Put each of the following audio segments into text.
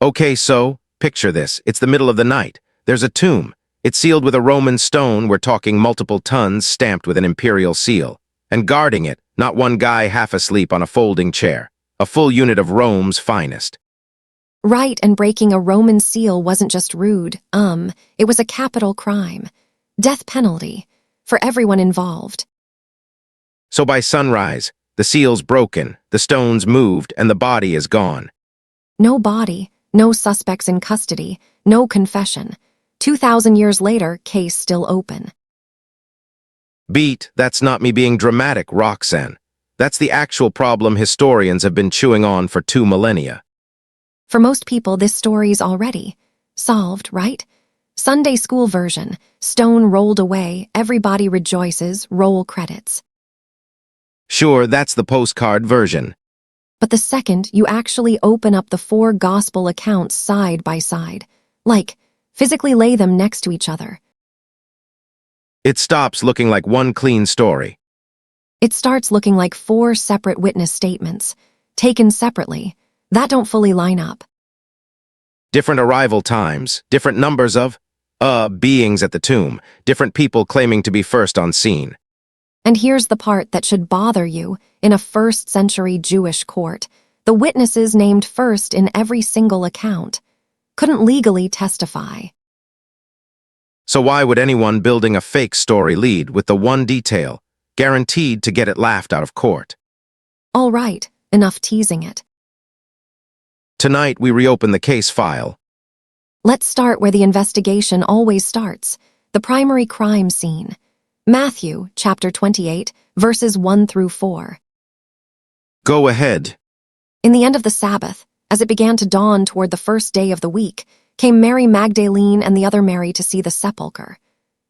Okay, so, picture this. It's the middle of the night. There's a tomb. It's sealed with a Roman stone. We're talking multiple tons stamped with an imperial seal. And guarding it, not one guy half asleep on a folding chair. A full unit of Rome's finest. Right, and breaking a Roman seal wasn't just rude, it was a capital crime. Death penalty. For everyone involved. So by sunrise, the seal's broken, the stone's moved, and the body is gone. No body, no suspects in custody, no confession. 2,000 years later, case still open. Beat, that's not me being dramatic, Roxanne. That's the actual problem historians have been chewing on for 2 millennia. For most people, this story's already solved, right? Sunday school version, stone rolled away, everybody rejoices, roll credits. Sure, that's the postcard version. But the second you actually open up the 4 gospel accounts side by side, like, physically lay them next to each other, It stops looking like one clean story. it starts looking like 4 separate witness statements, taken separately, that don't fully line up. Different arrival times, different numbers of, beings at the tomb, different people claiming to be first on scene. And here's the part that should bother you in a first-century Jewish court. The witnesses named first in every single account couldn't legally testify. So why would anyone building a fake story lead with the one detail, guaranteed to get it laughed out of court? All right, enough teasing it. Tonight we reopen the case file. Let's start where the investigation always starts, the primary crime scene. Matthew, chapter 28, verses 1 through 4. Go ahead. In the end of the Sabbath, as it began to dawn toward the first day of the week, came Mary Magdalene and the other Mary to see the sepulchre.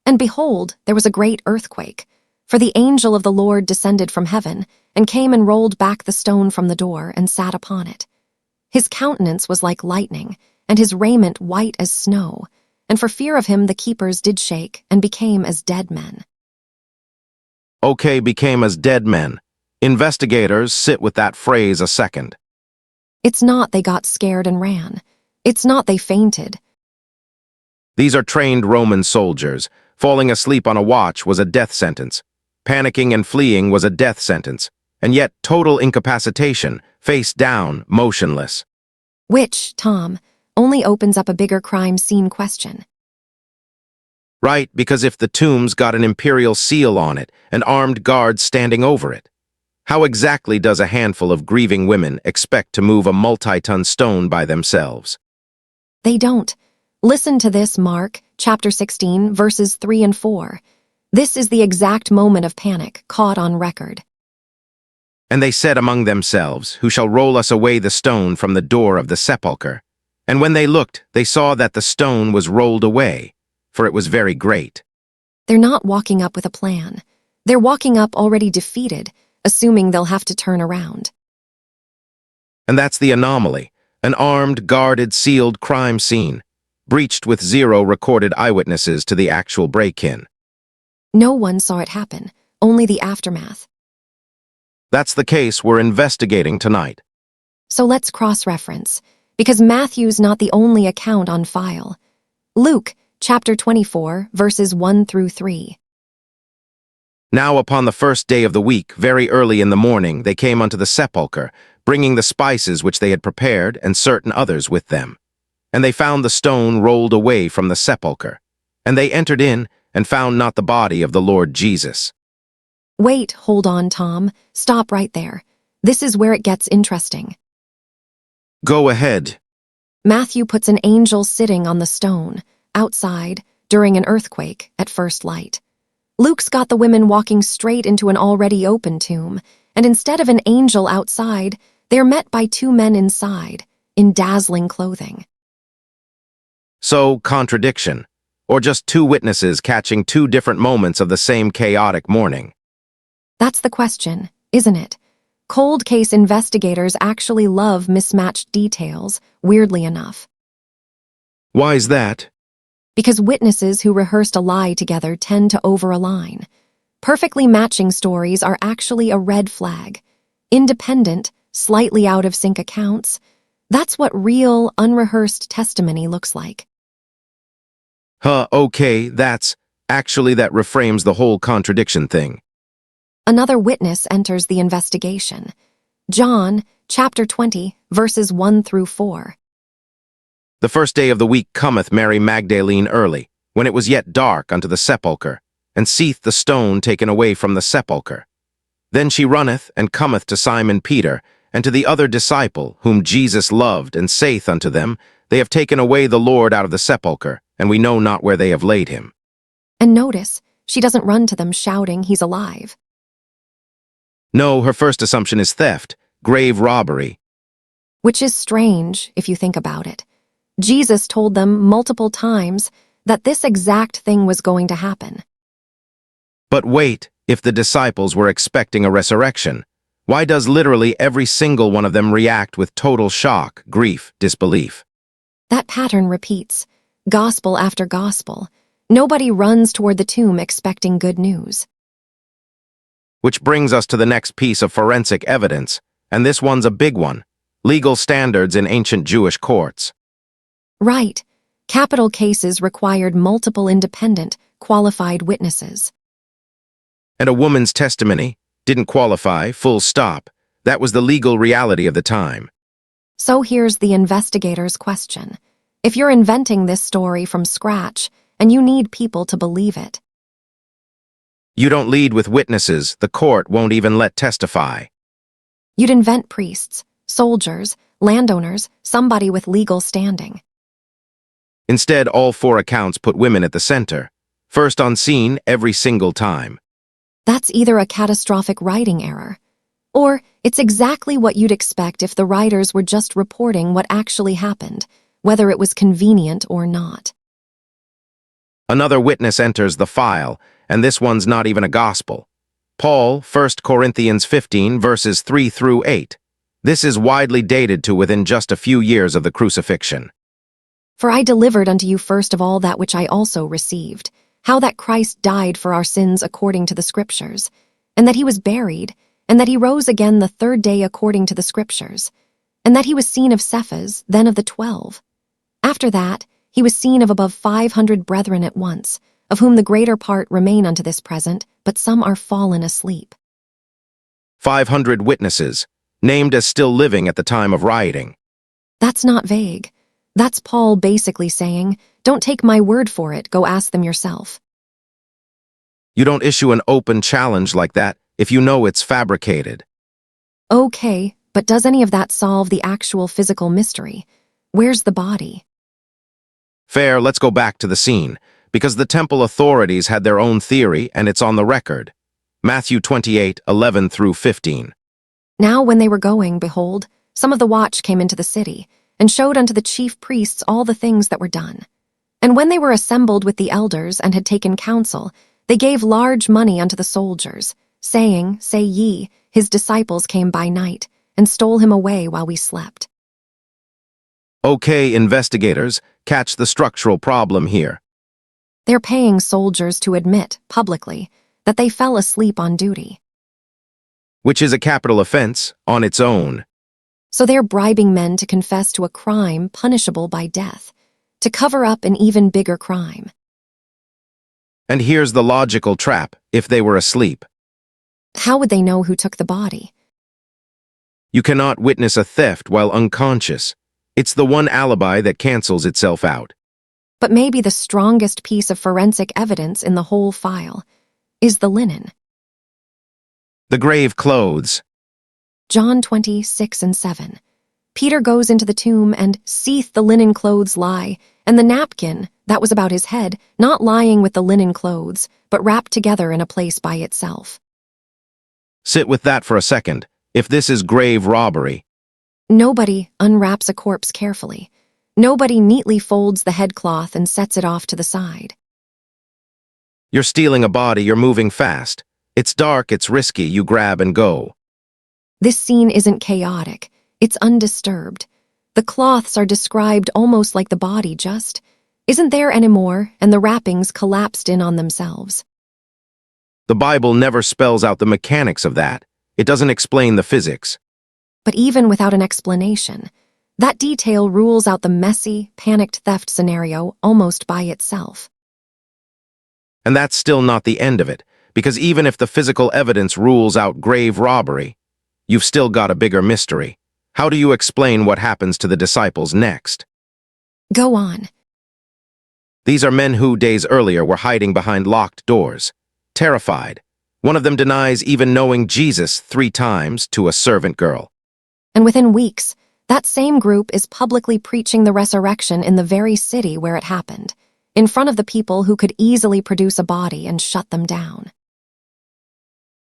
And behold, there was a great earthquake, for the angel of the Lord descended from heaven, and came and rolled back the stone from the door, and sat upon it. His countenance was like lightning, and his raiment white as snow, and for fear of him the keepers did shake, and became as dead men. Okay, became as dead men. Investigators sit with that phrase a second. It's not they got scared and ran. It's not they fainted. These are trained Roman soldiers. Falling asleep on a watch was a death sentence. Panicking and fleeing was a death sentence. And yet total incapacitation, face down, motionless. Which, Tom, only opens up a bigger crime scene question. Right, because if the tomb's got an imperial seal on it, and armed guards standing over it, how exactly does a handful of grieving women expect to move a multi-ton stone by themselves? They don't. Listen to this, Mark, chapter 16, verses 3 and 4. This is the exact moment of panic, caught on record. And they said among themselves, Who shall roll us away the stone from the door of the sepulchre? And when they looked, they saw that the stone was rolled away, for it was very great. They're not walking up with a plan. They're walking up already defeated, assuming they'll have to turn around. And that's the anomaly. An armed, guarded, sealed crime scene, breached with 0 recorded eyewitnesses to the actual break-in. No one saw it happen, only the aftermath. That's the case we're investigating tonight. So let's cross-reference, because Matthew's not the only account on file. Luke, chapter 24, verses 1 through 3. Now upon the first day of the week, very early in the morning, they came unto the sepulchre, bringing the spices which they had prepared, and certain others with them. And they found the stone rolled away from the sepulchre. And they entered in, and found not the body of the Lord Jesus. Wait, hold on, Tom. Stop right there. This is where it gets interesting. Go ahead. Matthew puts an angel sitting on the stone, outside, during an earthquake, at first light. Luke's got the women walking straight into an already open tomb, and instead of an angel outside, they're met by 2 men inside, in dazzling clothing. So, contradiction. Or just 2 witnesses catching 2 different moments of the same chaotic morning. That's the question, isn't it? Cold case investigators actually love mismatched details, weirdly enough. Why's that? Because witnesses who rehearsed a lie together tend to over-align. Perfectly matching stories are actually a red flag. Independent, slightly out-of-sync accounts, That's what real, unrehearsed testimony looks like. Okay, that reframes the whole contradiction thing. Another witness enters the investigation. John, chapter 20, verses 1 through 4. The first day of the week cometh Mary Magdalene early, when it was yet dark, unto the sepulchre, and seeth the stone taken away from the sepulchre. Then she runneth, and cometh to Simon Peter, and to the other disciple, whom Jesus loved, and saith unto them, They have taken away the Lord out of the sepulchre, and we know not where they have laid him. And notice, she doesn't run to them shouting, He's alive. No, her first assumption is theft, grave robbery. Which is strange, if you think about it. Jesus told them multiple times that this exact thing was going to happen. But wait, if the disciples were expecting a resurrection, why does literally every single one of them react with total shock, grief, disbelief? That pattern repeats, gospel after gospel. Nobody runs toward the tomb expecting good news. Which brings us to the next piece of forensic evidence, and this one's a big one: legal standards in ancient Jewish courts. Right. Capital cases required multiple independent, qualified witnesses. And a woman's testimony didn't qualify, full stop. That was the legal reality of the time. So here's the investigator's question. If you're inventing this story from scratch, and you need people to believe it, You don't lead with witnesses, the court won't even let testify. you'd invent priests, soldiers, landowners, somebody with legal standing. Instead, all four accounts put women at the center, first on scene every single time. That's either a catastrophic writing error, or it's exactly what you'd expect if the writers were just reporting what actually happened, whether it was convenient or not. Another witness enters the file, and this one's not even a gospel. Paul, 1 Corinthians 15, verses 3 through 8. This is widely dated to within just a few years of the crucifixion. For I delivered unto you first of all that which I also received, how that Christ died for our sins according to the Scriptures, and that he was buried, and that he rose again the third day according to the Scriptures, and that he was seen of Cephas, then of the 12. After that, he was seen of above 500 brethren at once, of whom the greater part remain unto this present, but some are fallen asleep. 500 witnesses, named as still living at the time of rioting. That's not vague. That's Paul basically saying, don't take my word for it, go ask them yourself. You don't issue an open challenge like that if you know it's fabricated. Okay, but does any of that solve the actual physical mystery? Where's the body? Fair, let's go back to the scene, because the temple authorities had their own theory and it's on the record. Matthew 28, 11 through 15. Now when they were going, behold, some of the watch came into the city, and showed unto the chief priests all the things that were done. And when they were assembled with the elders and had taken counsel, they gave large money unto the soldiers, saying, Say ye, his disciples came by night, and stole him away while we slept. Okay, investigators, catch the structural problem here. They're paying soldiers to admit, publicly, that they fell asleep on duty. Which is a capital offense on its own. So they're bribing men to confess to a crime punishable by death, to cover up an even bigger crime. And here's the logical trap: if they were asleep. How would they know who took the body? You cannot witness a theft while unconscious. It's the one alibi that cancels itself out. But maybe the strongest piece of forensic evidence in the whole file is the linen. The grave clothes. John 20, 6 and 7. Peter goes into the tomb and seeth the linen clothes lie, and the napkin, that was about his head, not lying with the linen clothes, but wrapped together in a place by itself. Sit with that for a second. If this is grave robbery, Nobody unwraps a corpse carefully. Nobody neatly folds the headcloth and sets it off to the side. you're stealing a body, you're moving fast. It's dark, it's risky, you grab and go. This scene isn't chaotic. It's undisturbed. The cloths are described almost like the body just isn't there anymore, and the wrappings collapsed in on themselves. The Bible never spells out the mechanics of that. It doesn't explain the physics. But even without an explanation, That detail rules out the messy, panicked theft scenario almost by itself. And that's still not the end of it, because even if the physical evidence rules out grave robbery, you've still got a bigger mystery. How do you explain what happens to the disciples next? Go on. These are men who, days earlier, were hiding behind locked doors, terrified. One of them denies even knowing Jesus 3 times to a servant girl. And within weeks, that same group is publicly preaching the resurrection in the very city where it happened, in front of the people who could easily produce a body and shut them down.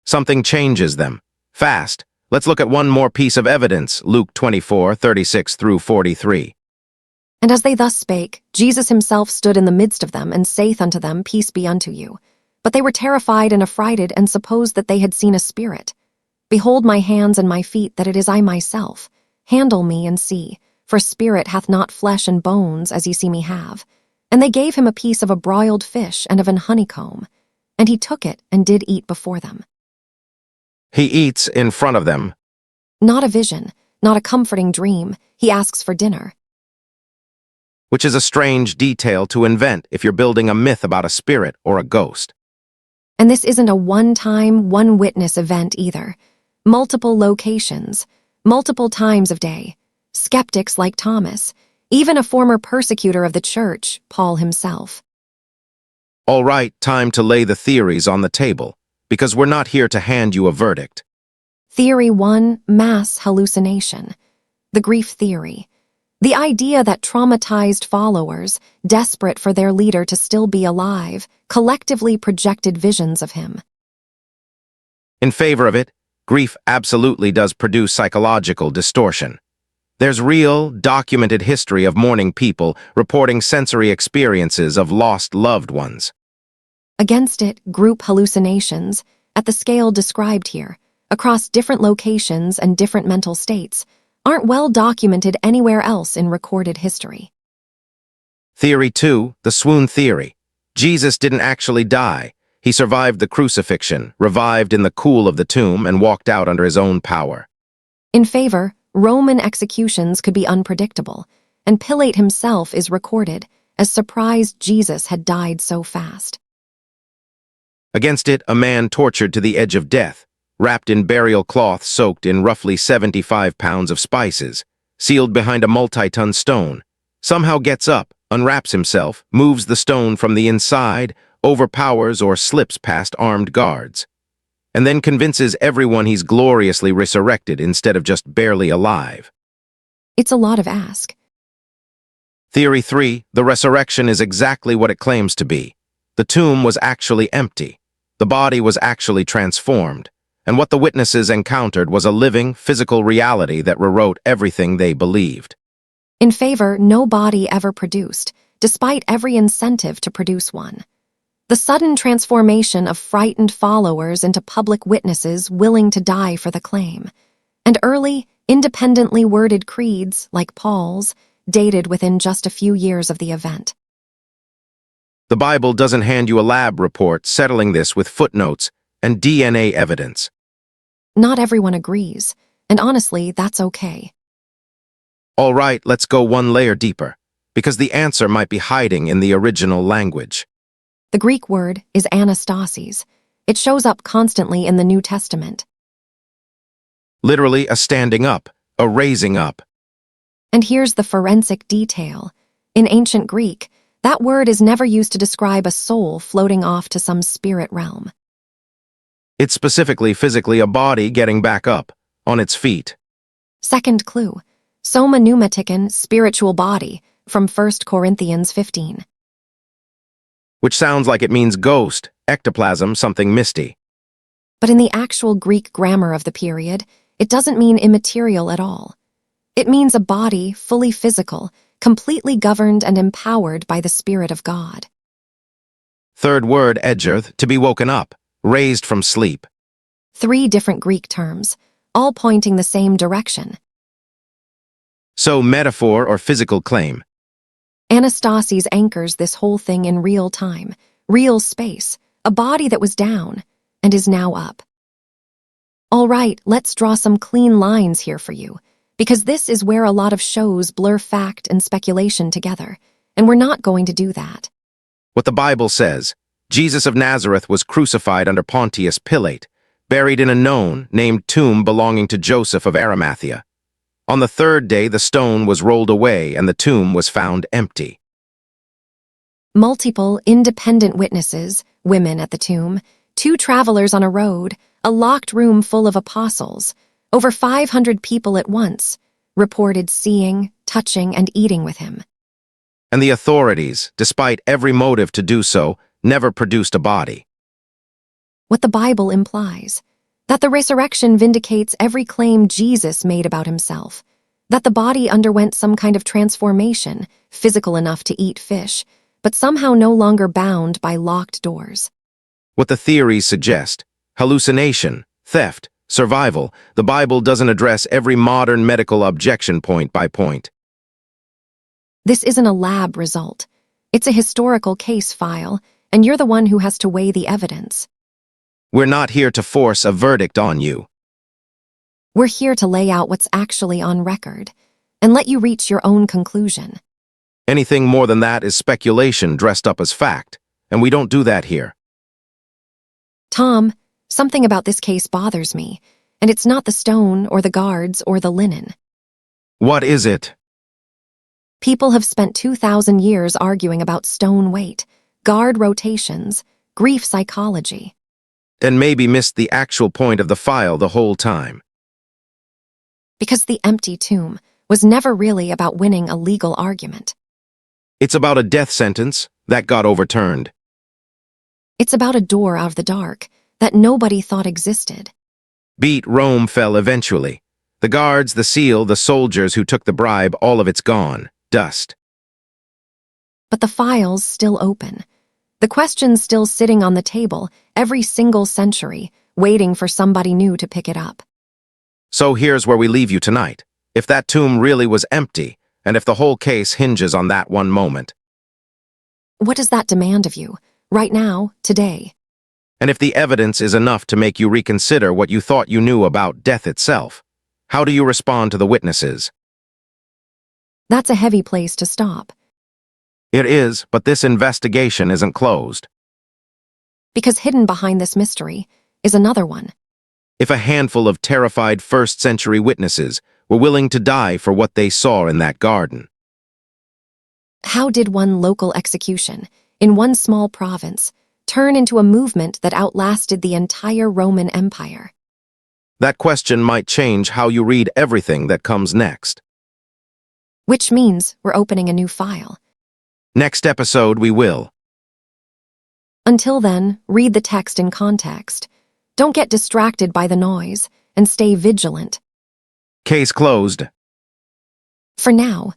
Something changes them. Fast. Let's look at one more piece of evidence, Luke 24:36 through 43. And as they thus spake, Jesus himself stood in the midst of them, and saith unto them, Peace be unto you. But they were terrified and affrighted, and supposed that they had seen a spirit. Behold my hands and my feet, that it is I myself. Handle me and see, for spirit hath not flesh and bones, as ye see me have. And they gave him a piece of a broiled fish and of an honeycomb. And he took it and did eat before them. He eats in front of them. Not a vision, not a comforting dream. He asks for dinner. Which is a strange detail to invent if you're building a myth about a spirit or a ghost. And this isn't a one-time, one-witness event either. Multiple locations, multiple times of day. Skeptics like Thomas, even a former persecutor of the church, Paul himself. All right, time to lay the theories on the table, because we're not here to hand you a verdict. Theory 1, mass hallucination. The grief theory. The idea that traumatized followers, desperate for their leader to still be alive, collectively projected visions of him. In favor of it, grief absolutely does produce psychological distortion. There's real, documented history of mourning people reporting sensory experiences of lost loved ones. Against it, group hallucinations, at the scale described here, across different locations and different mental states, aren't well documented anywhere else in recorded history. Theory 2, the swoon theory. Jesus didn't actually die. He survived the crucifixion, revived in the cool of the tomb, and walked out under his own power. In favor, Roman executions could be unpredictable, and Pilate himself is recorded as surprised Jesus had died so fast. Against it, a man tortured to the edge of death, wrapped in burial cloth soaked in roughly 75 pounds of spices, sealed behind a multi-ton stone, somehow gets up, unwraps himself, moves the stone from the inside, overpowers or slips past armed guards, and then convinces everyone he's gloriously resurrected instead of just barely alive. It's a lot of ask. Theory 3, the resurrection is exactly what it claims to be. The tomb was actually empty. The body was actually transformed. And what the witnesses encountered was a living, physical reality that rewrote everything they believed. In favor, no body ever produced, despite every incentive to produce one. The sudden transformation of frightened followers into public witnesses willing to die for the claim. And early, independently worded creeds, like Paul's, dated within just a few years of the event. The Bible doesn't hand you a lab report settling this with footnotes and DNA evidence. Not everyone agrees, and honestly, that's okay. All right, let's go one layer deeper, because the answer might be hiding in the original language. The Greek word is anastasis. It shows up constantly in the New Testament. Literally a standing up, a raising up. And here's the forensic detail. In ancient Greek, that word is never used to describe a soul floating off to some spirit realm. It's specifically physically a body getting back up, on its feet. Second clue, soma pneumatikon, spiritual body, from 1 Corinthians 15. Which sounds like it means ghost, ectoplasm, something misty. But in the actual Greek grammar of the period, it doesn't mean immaterial at all. It means a body, fully physical, completely governed and empowered by the Spirit of God. Third word, edgerth, to be woken up, raised from sleep. 3 different Greek terms, all pointing the same direction. So metaphor or physical claim. Anastasis anchors this whole thing in real time, real space, a body that was down and is now up. All right, let's draw some clean lines here for you, Because this is where a lot of shows blur fact and speculation together, and we're not going to do that. What the Bible says, Jesus of Nazareth was crucified under Pontius Pilate, buried in a known, named tomb belonging to Joseph of Arimathea. On the third day the stone was rolled away and the tomb was found empty. Multiple, independent witnesses, women at the tomb, 2 travelers on a road, a locked room full of apostles, over 500 people at once, reported seeing, touching, and eating with him. And the authorities, despite every motive to do so, never produced a body. What the Bible implies, that the resurrection vindicates every claim Jesus made about himself, that the body underwent some kind of transformation, physical enough to eat fish, but somehow no longer bound by locked doors. What the theories suggest, hallucination, theft, survival, the Bible doesn't address every modern medical objection point by point. This isn't a lab result. It's a historical case file, and you're the one who has to weigh the evidence. We're not here to force a verdict on you. We're here to lay out what's actually on record, and let you reach your own conclusion. Anything more than that is speculation dressed up as fact, and we don't do that here. Tom, something about this case bothers me, and it's not the stone or the guards or the linen. What is it? People have spent 2,000 years arguing about stone weight, guard rotations, grief psychology. And maybe missed the actual point of the file the whole time. Because the empty tomb was never really about winning a legal argument. It's about a death sentence that got overturned. It's about a door out of the dark that nobody thought existed. Beat Rome fell eventually. The guards, the seal, the soldiers who took the bribe, all of it's gone. Dust. But the file's still open. The question's still sitting on the table every single century, waiting for somebody new to pick it up. So here's where we leave you tonight. If that tomb really was empty, and if the whole case hinges on that one moment. What does that demand of you, right now, today? And if the evidence is enough to make you reconsider what you thought you knew about death itself, how do you respond to the witnesses? That's a heavy place to stop. It is, but this investigation isn't closed. Because hidden behind this mystery is another one. If a handful of terrified first-century witnesses were willing to die for what they saw in that garden. How did one local execution, in one small province, turn into a movement that outlasted the entire Roman Empire? That question might change how you read everything that comes next. Which means we're opening a new file. Next episode we will. Until then, read the text in context. Don't get distracted by the noise, and stay vigilant. Case closed. For now,